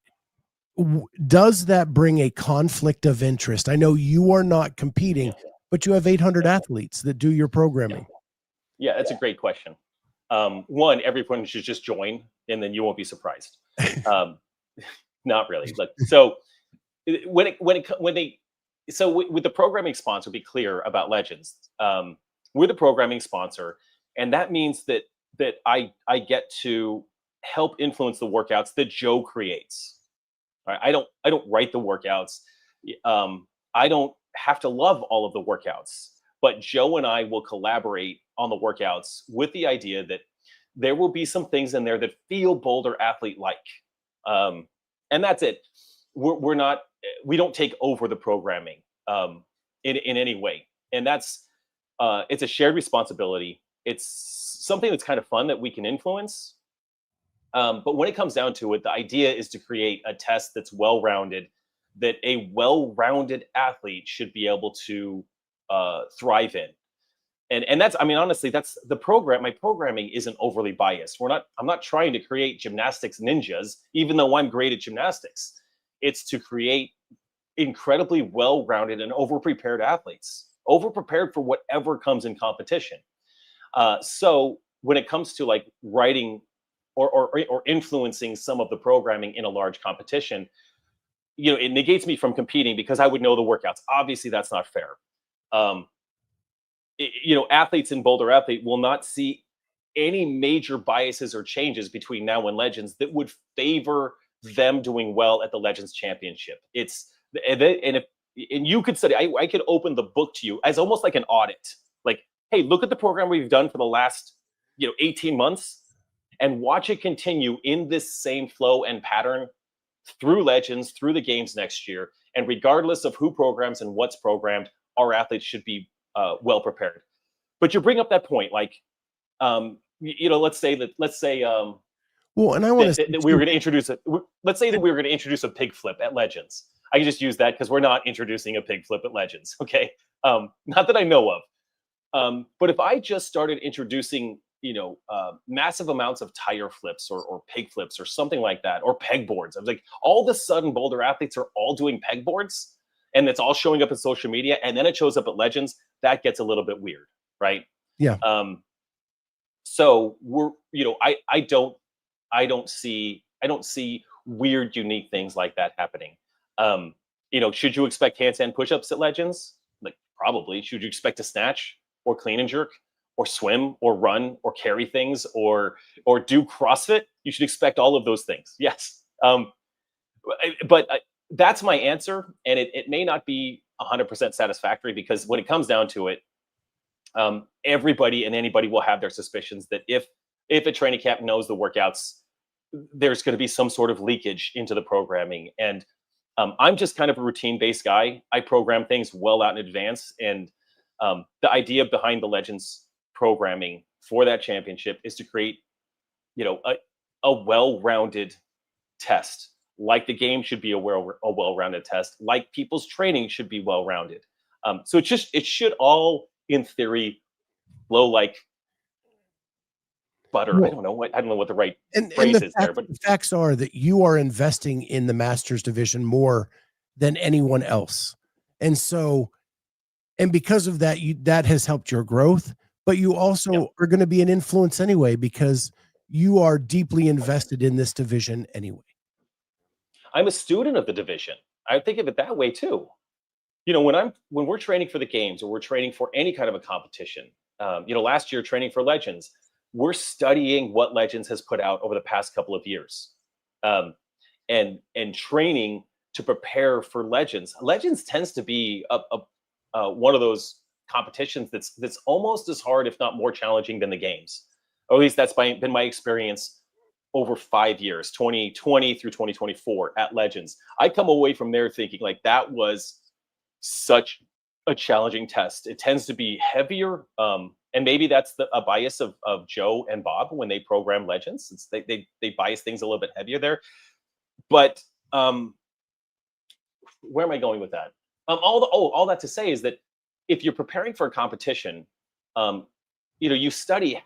does that bring a conflict of interest? I know you are not competing, but you have 800 athletes that do your programming. Yeah, that's a great question. One, everyone should just join, and then you won't be surprised. Not really. So with the programming sponsor, be clear about Legends. We're the programming sponsor, and that means that I get to help influence the workouts that Joe creates. Right? I don't write the workouts. I don't have to love all of the workouts, but Joe and I will collaborate on the workouts with the idea that there will be some things in there that feel Boulder athlete like, and that's it. We don't take over the programming in any way, and that's it's a shared responsibility. It's something that's kind of fun that we can influence. But when it comes down to it, the idea is to create a test that's well-rounded, that a well-rounded athlete should be able to thrive in. And that's, honestly, that's the program. My programming isn't overly biased. I'm not trying to create gymnastics ninjas, even though I'm great at gymnastics. It's to create incredibly well-rounded and over-prepared athletes, over-prepared for whatever comes in competition. So when it comes to like writing or influencing some of the programming in a large competition, it negates me from competing because I would know the workouts. Obviously, that's not fair. Athletes in Boulder Athlete will not see any major biases or changes between now and Legends that would favor them doing well at the Legends Championship. And you could study. I could open the book to you as almost like an audit. Like, hey, look at the program we've done for the last 18 months. And watch it continue in this same flow and pattern through Legends, through the games next year. And regardless of who programs and what's programmed, our athletes should be well prepared. But you bring up that point, like, let's say well, and I want to we were going to introduce let's say that we were going to introduce a pig flip at Legends. I can just use that because we're not introducing a pig flip at Legends. Okay, not that I know of. But if I just started introducing massive amounts of tire flips or pig flips or something like that, or pegboards. I was like, all of a sudden Boulder athletes are all doing pegboards and it's all showing up in social media and then it shows up at Legends. That gets a little bit weird, right? Yeah. So I don't see weird, unique things like that happening. Should you expect handstand push-ups at Legends? Like, probably. Should you expect a snatch or clean and jerk? Or swim, or run, or carry things, or do CrossFit? You should expect all of those things. Yes. But that's my answer, and it may not be 100% satisfactory, because when it comes down to it, everybody and anybody will have their suspicions that if a training camp knows the workouts, there's going to be some sort of leakage into the programming. And I'm just kind of a routine based guy. I program things well out in advance, and the idea behind the Legends programming for that championship is to create, a well-rounded test. Like the game should be a well-rounded test. Like people's training should be well-rounded. So it should all, in theory, flow like butter. Well, I don't know what the right and phrase the is there, but the facts are that you are investing in the Masters division more than anyone else. And so, and because of that, that has helped your growth, but you also are going to be an influence anyway, because you are deeply invested in this division anyway. I'm a student of the division. I think of it that way too. When we're training for the games, or we're training for any kind of a competition, last year training for Legends, we're studying what Legends has put out over the past couple of years, and training to prepare for Legends. Legends tends to be one of those competitions that's almost as hard, if not more challenging, than the games. Or at least that's been my experience over 5 years, 2020 through 2024 at Legends. I come away from there thinking like that was such a challenging test. It tends to be heavier, and maybe that's a bias of Joe and Bob when they program Legends. It's they bias things a little bit heavier there. But where am I going with that? All that to say is that if you're preparing for a competition, you study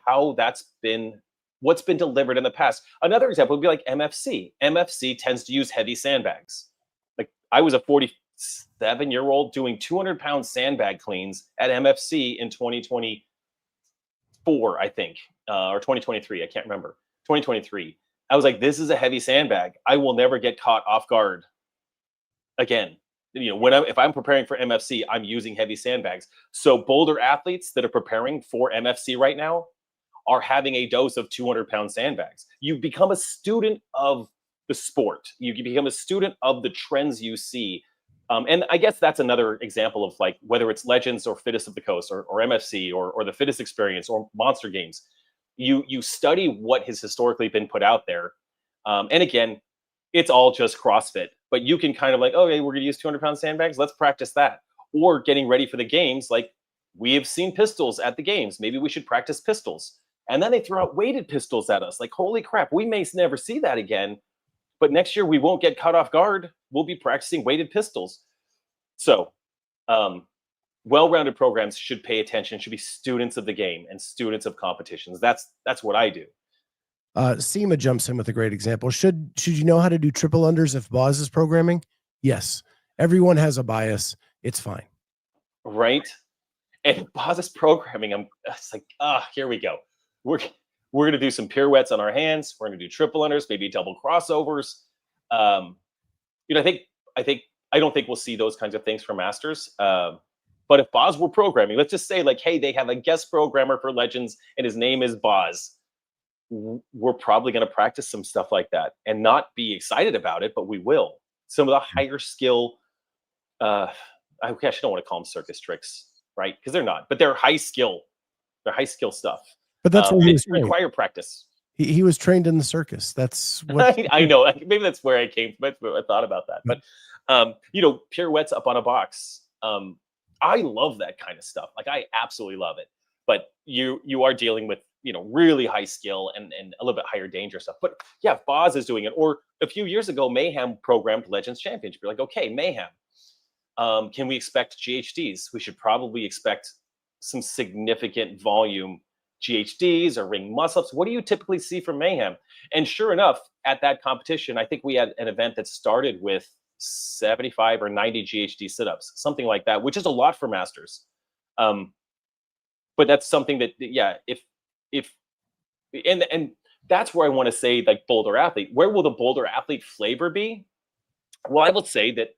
what's been delivered in the past. Another example would be like MFC. MFC tends to use heavy sandbags. Like I was a 47-year-old doing 200-pound sandbag cleans at MFC in 2024, I think, or 2023. I can't remember. 2023. I was like, this is a heavy sandbag. I will never get caught off guard again. If I'm preparing for MFC, I'm using heavy sandbags. So boulder athletes that are preparing for MFC right now are having a dose of 200-pound sandbags. You become a student of the sport. You become a student of the trends you see. And I guess that's another example of like, whether it's Legends or Fittest of the Coast or MFC or the Fittest Experience or Monster Games, you study what has historically been put out there. And again, it's all just CrossFit, but you can kind of like, okay, we're gonna use 200-pound sandbags. Let's practice that. Or getting ready for the games, like we have seen pistols at the games. Maybe we should practice pistols. And then they throw out weighted pistols at us. Like, holy crap, we may never see that again. But next year we won't get caught off guard. We'll be practicing weighted pistols. So well-rounded programs should pay attention, should be students of the game and students of competitions. That's what I do. Seema jumps in with a great example. Should you know how to do triple unders if Boz is programming? Yes. Everyone has a bias. It's fine. Right. And Boz is programming. It's like, here we go. We're going to do some pirouettes on our hands. We're going to do triple unders, maybe double crossovers. I don't think we'll see those kinds of things for Masters. But if Boz were programming, let's just say like, hey, they have a guest programmer for Legends and his name is Boz. We're probably going to practice some stuff like that and not be excited about it, but we will. Some of the higher skill, I actually don't want to call them circus tricks, right? Because they're not, but they're high skill. They're high skill stuff. But that's what it require practice. He was trained in the circus. That's what I know. Maybe that's where I came from. I thought about that. But pirouettes up on a box. I love that kind of stuff. Like I absolutely love it. But you are dealing with really high skill and a little bit higher danger stuff. But yeah, if Boz is doing it, or a few years ago, Mayhem programmed Legends Championship. You're like, okay, Mayhem. Can we expect GHDs? We should probably expect some significant volume GHDs or ring muscle-ups. What do you typically see from Mayhem? And sure enough, at that competition, I think we had an event that started with 75 or 90 GHD sit-ups, something like that, which is a lot for Masters. But that's something that, and that's where I want to say, like, boulder athlete. Where will the boulder athlete flavor be? Well, I would say that,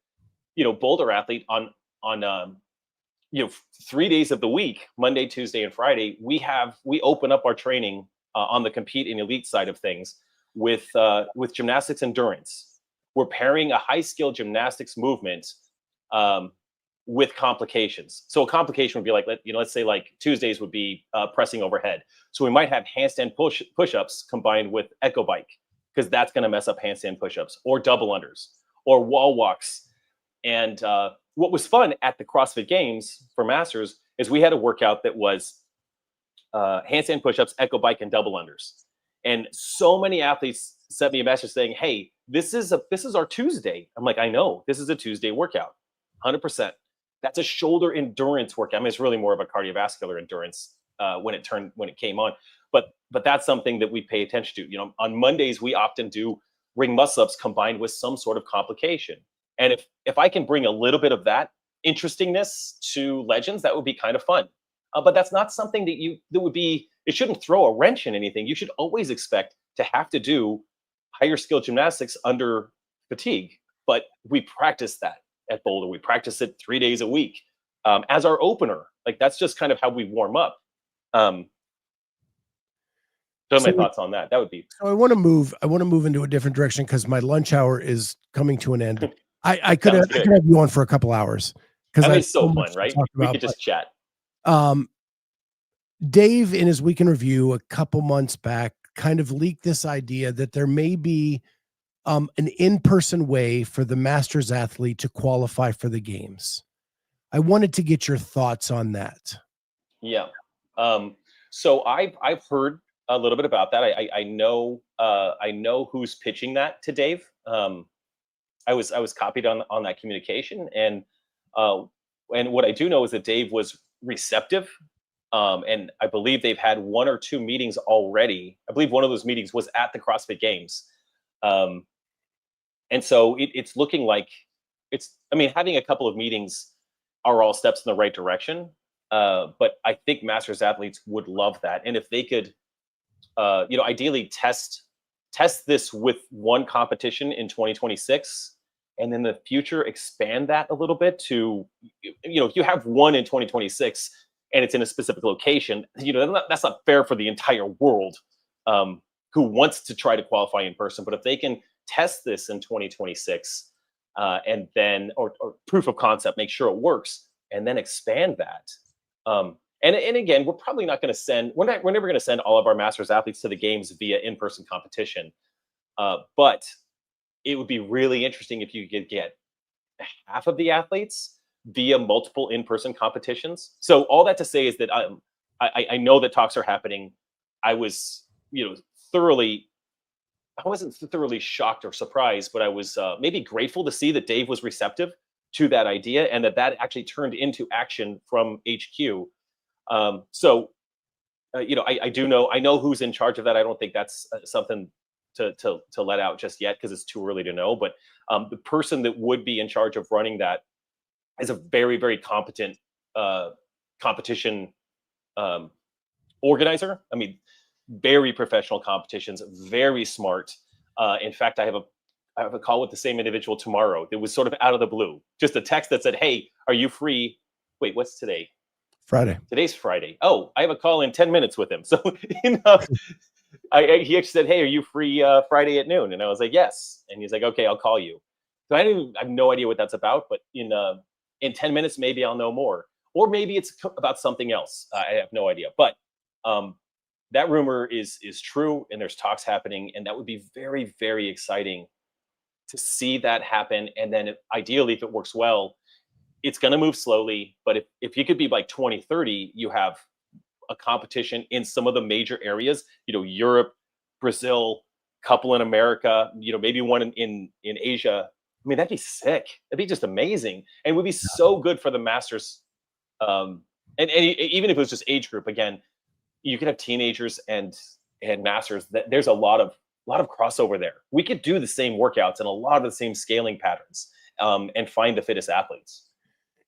boulder athlete on 3 days of the week, Monday, Tuesday, and Friday, we open up our training on the compete and elite side of things with gymnastics endurance, we're pairing a high skill gymnastics movement with complications. So a complication would be like, let's say like Tuesdays would be pressing overhead. So we might have handstand push-ups combined with echo bike, because that's going to mess up handstand push-ups, or double unders, or wall walks. And what was fun at the CrossFit Games for Masters is we had a workout that was handstand push-ups, echo bike, and double unders. And so many athletes sent me a message saying, "Hey, this is our Tuesday." I'm like, "I know, this is a Tuesday workout, 100%. That's a shoulder endurance workout. I mean, it's really more of a cardiovascular endurance when it came on. But that's something that we pay attention to. You know, on Mondays we often do ring muscle-ups combined with some sort of complication. And if I can bring a little bit of that interestingness to Legends, that would be kind of fun. But that's not something it shouldn't throw a wrench in anything. You should always expect to have to do higher skill gymnastics under fatigue. But we practice that at Boulder. We practice it 3 days a week as our opener. Like, that's just kind of how we warm up. So my thoughts on that. That would be. So I want to move into a different direction because my lunch hour is coming to an end. I could have you on for a couple hours because I mean, it's so fun, right? We could just chat. Dave, in his weekend review a couple months back, kind of leaked this idea that there may be an in-person way for the Masters athlete to qualify for the games. I wanted to get your thoughts on that. Yeah. So I've heard a little bit about that. I know who's pitching that to Dave. I was copied on that communication, and what I do know is that Dave was receptive. And I believe they've had 1 or 2 meetings already. I believe one of those meetings was at the CrossFit Games. And so it's looking like having a couple of meetings are all steps in the right direction. But I think Masters athletes would love that. And if they could, ideally test this with one competition in 2026, and in the future expand that a little bit to, if you have one in 2026 and it's in a specific location, that's not fair for the entire world who wants to try to qualify in person. But if they can test this in 2026 and then, or proof of concept, make sure it works, and then expand that. And again, we're probably not going to send, we're never going to send all of our Masters athletes to the games via in-person competition. But it would be really interesting if you could get half of the athletes via multiple in-person competitions. So all that to say is that I know that talks are happening. I was, I wasn't thoroughly shocked or surprised, but I was maybe grateful to see that Dave was receptive to that idea, and that actually turned into action from HQ. I know who's in charge of that. I don't think that's something to let out just yet, because it's too early to know. But the person that would be in charge of running that is a very, very competent competition organizer. I mean, very professional competitions, very smart. In fact, I have a call with the same individual tomorrow. It was sort of out of the blue, just a text that said, "Hey, are you free?" Wait, what's today? Friday. Today's Friday. Oh, I have a call in 10 minutes with him. So, he actually said, "Hey, are you free Friday at noon?" And I was like, "Yes." And he's like, "Okay, I'll call you." So I have no idea what that's about, but in 10 minutes, maybe I'll know more, or maybe it's about something else. I have no idea, but that rumor is true, and there's talks happening, and that would be very, very exciting to see that happen. And then ideally, if it works well, it's going to move slowly. But if you could be by 2030, you have a competition in some of the major areas, Europe, Brazil, couple in America, maybe one in Asia. I mean, that'd be sick. That'd be just amazing. And would be so good for the Masters. And even if it was just age group, again, you could have teenagers and Masters. There's a lot of crossover there. We could do the same workouts and a lot of the same scaling patterns, and find the fittest athletes.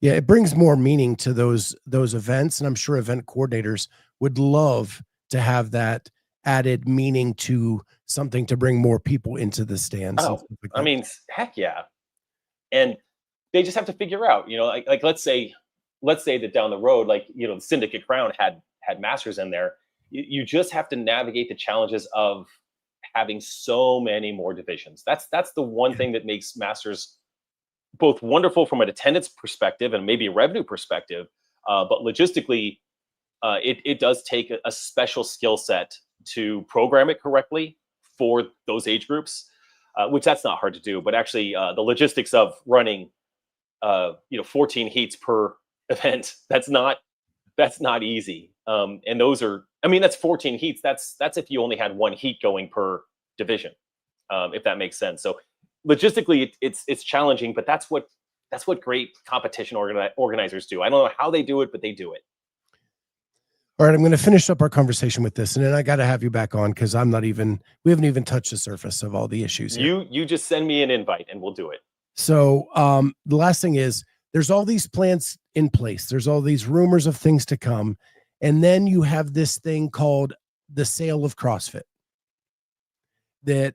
Yeah, it brings more meaning to those events, and I'm sure event coordinators would love to have that added meaning to something to bring more people into the stands. Oh, I mean, heck yeah. And they just have to figure out, like let's say that down the road, the Syndicate Crown had Masters in there. You just have to navigate the challenges of having so many more divisions. That's the one thing that makes Masters both wonderful from an attendance perspective and maybe a revenue perspective, but logistically, it does take a special skill set to program it correctly for those age groups, which that's not hard to do. But actually, the logistics of running 14 heats per event, that's not easy. And those are, I mean, that's 14 heats. That's if you only had one heat going per division, if that makes sense. So logistically, it's challenging, but that's what great competition organizers do. I don't know how they do it, but they do it. All right, I'm going to finish up our conversation with this, and then I got to have you back on because we haven't even touched the surface of all the issues here. You just send me an invite and we'll do it. So the last thing is, there's all these plans in place. There's all these rumors of things to come. And then you have this thing called the sale of CrossFit, that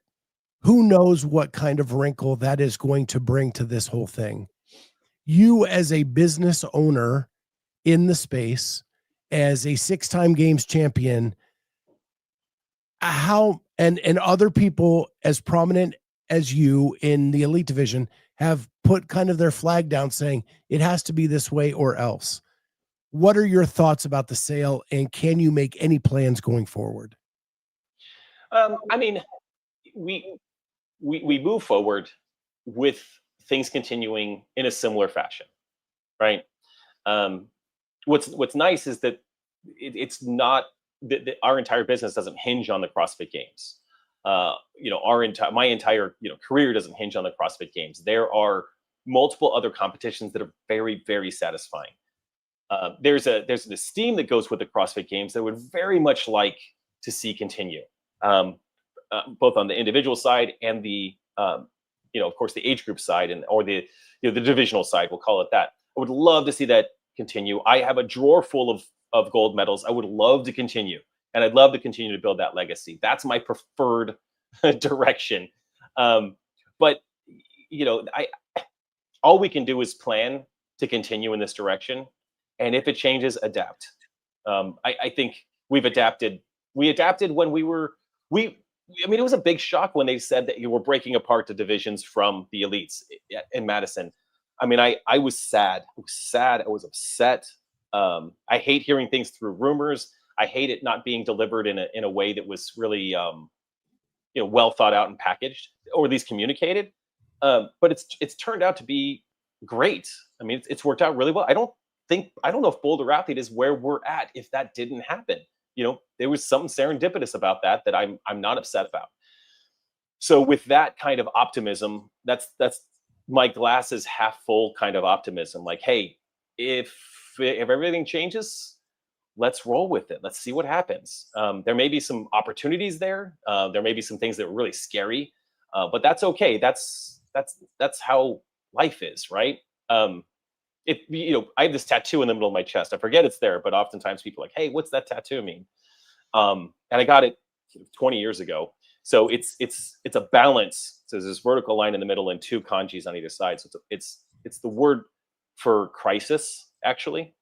who knows what kind of wrinkle that is going to bring to this whole thing. You as a business owner in the space, as a 6-time games champion, how, and other people as prominent as you in the elite division have put kind of their flag down saying it has to be this way or else. What are your thoughts about the sale, and can you make any plans going forward? I mean, we move forward with things continuing in a similar fashion, right? What's nice is that it's not that our entire business doesn't hinge on the CrossFit Games. My entire career doesn't hinge on the CrossFit Games. There are multiple other competitions that are very, very satisfying. There's an esteem that goes with the CrossFit Games that I would very much like to see continue, both on the individual side and the of course the age group side, or the divisional side, we'll call it that. I would love to see that continue. I have a drawer full of gold medals. I would love to continue, and I'd love to continue to build that legacy. That's my preferred direction. But all we can do is plan to continue in this direction, and if it changes, adapt. I think we've adapted. We adapted when it was a big shock when they said that you were breaking apart the divisions from the elites in Madison. I mean, I was sad. I was upset. I hate hearing things through rumors. I hate it not being delivered in a way that was really well thought out and packaged, or at least communicated. But it's turned out to be great. I mean, it's worked out really well. I don't know if Boulder Athlete is where we're at if that didn't happen. There was something serendipitous about that I'm not upset about. So with that kind of optimism, that's my glass is half full kind of optimism. Like, hey, if everything changes, let's roll with it. Let's see what happens. There may be some opportunities there. There may be some things that are really scary, but that's okay. That's how life is, right? I have this tattoo in the middle of my chest. I forget it's there, but oftentimes people are like, hey, what's that tattoo mean? And I got it 20 years ago. So it's a balance. So there's this vertical line in the middle and 2 kanjis on either side. So it's the word for crisis, actually.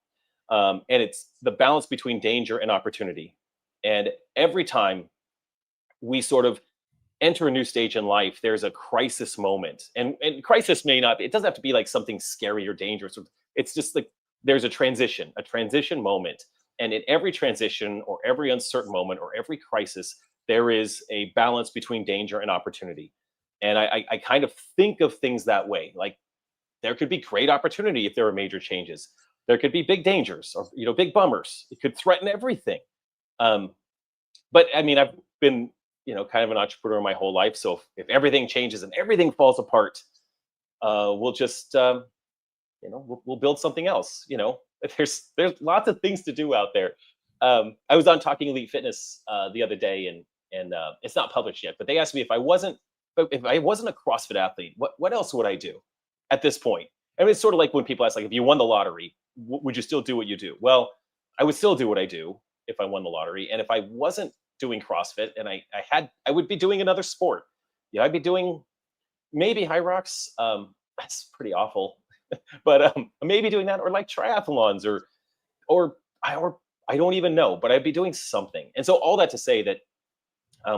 And it's the balance between danger and opportunity. And every time we sort of enter a new stage in life, there's a crisis moment. And crisis it doesn't have to be like something scary or dangerous. It's just like there's a transition moment. And in every transition, or every uncertain moment, or every crisis, there is a balance between danger and opportunity. And I kind of think of things that way. Like, there could be great opportunity if there are major changes. There could be big dangers, or big bummers. It could threaten everything. But I mean, I've been kind of an entrepreneur my whole life. So if everything changes and everything falls apart, we'll just we'll build something else. There's lots of things to do out there. I was on Talking Elite Fitness the other day, and it's not published yet, but they asked me if I wasn't a CrossFit athlete, what else would I do at this point? I mean, it's sort of like when people ask, like, if you won the lottery, would you still do what you do? Well, I would still do what I do if I won the lottery. And if I wasn't doing CrossFit and I would be doing another sport. I'd be doing maybe high rocks. That's pretty awful, but maybe doing that, or like triathlons, or I don't even know, but I'd be doing something. And so all that to say that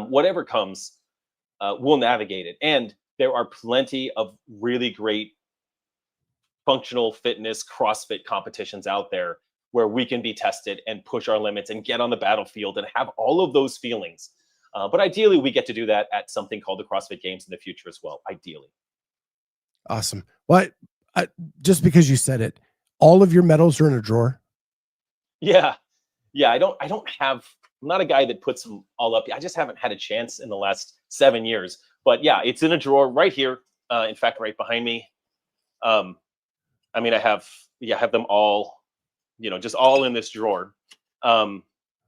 whatever comes, we'll navigate it. And there are plenty of really great functional fitness CrossFit competitions out there where we can be tested and push our limits and get on the battlefield and have all of those feelings. But ideally, we get to do that at something called the CrossFit Games in the future as well. Ideally. Awesome. Well, just because you said it, all of your medals are in a drawer. Yeah. I don't have, I'm not a guy that puts them all up. I just haven't had a chance in the last 7 years. But yeah, it's in a drawer right here. In fact, right behind me. I mean, I have them all, just all in this drawer. I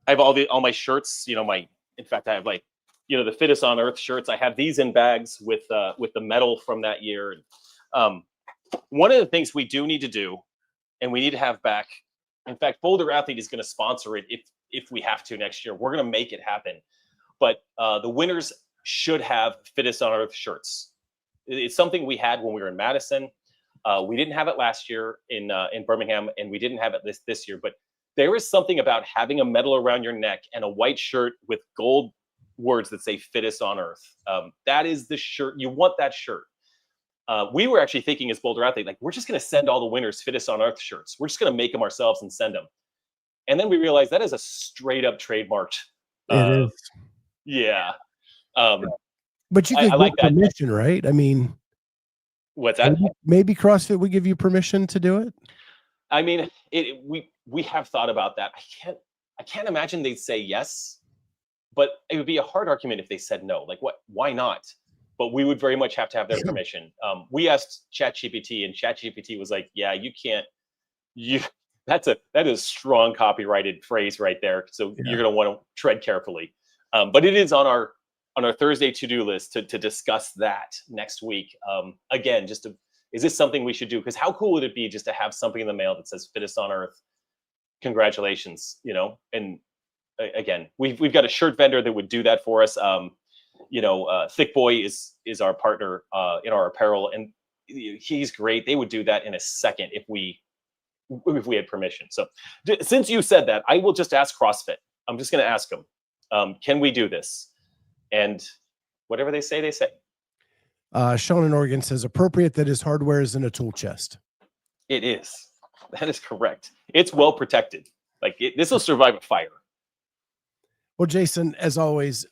have all my shirts, in fact, I have like, the Fittest on Earth shirts. I have these in bags with the medal from that year. One of the things we do need to do, and we need to have back, in fact, Boulder Athlete is going to sponsor it if we have to next year. We're going to make it happen. But the winners should have Fittest on Earth shirts. It's something we had when we were in Madison. We didn't have it last year in Birmingham, and we didn't have it this year. But there is something about having a medal around your neck and a white shirt with gold words that say Fittest on Earth. That is the shirt. You want that shirt. We were actually thinking as Boulder Athlete, like, we're just going to send all the winners Fittest on Earth shirts. We're just going to make them ourselves and send them. And then we realized that is a straight up trademarked. It is. Yeah. But you can get like that. permission, right? I mean, what's that? Maybe CrossFit would give you permission to do it. I mean, we have thought about that. I can't imagine they'd say yes, but it would be a hard argument if they said no. Like, what? Why not? But we would very much have to have their permission. We asked ChatGPT, and ChatGPT was like, "Yeah, you can't. That is a strong copyrighted phrase right there. So you're going to want to tread carefully." But it is on our Thursday to-do list to discuss that next week. Again, is this something we should do? Because how cool would it be just to have something in the mail that says Fittest on Earth? Congratulations, And again, we've got a shirt vendor that would do that for us. Thick Boy is our partner in our apparel, and he's great. They would do that in a second if we had permission. So since you said that, I will just ask CrossFit. I'm just going to ask them, can we do this? And whatever they say, they say. Sean in Oregon says, appropriate that his hardware is in a tool chest. It is. That is correct. It's well protected. Like, this will survive a fire. Well, Jason, as always,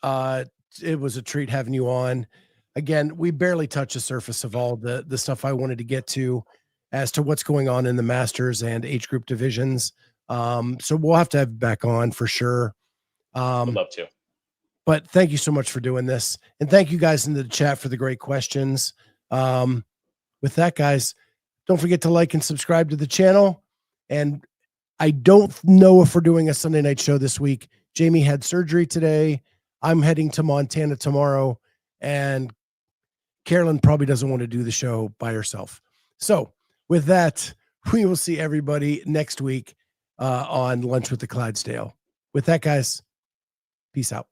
it was a treat having you on. Again, we barely touched the surface of all the stuff I wanted to get to as to what's going on in the Masters and age group divisions. So we'll have to have you back on for sure. Would love to. But thank you so much for doing this. And thank you guys in the chat for the great questions. With that, guys, don't forget to like and subscribe to the channel. And I don't know if we're doing a Sunday night show this week. Jamie had surgery today. I'm heading to Montana tomorrow. And Carolyn probably doesn't want to do the show by herself. So with that, we will see everybody next week on Lunch with the Clydesdale. With that, guys, peace out.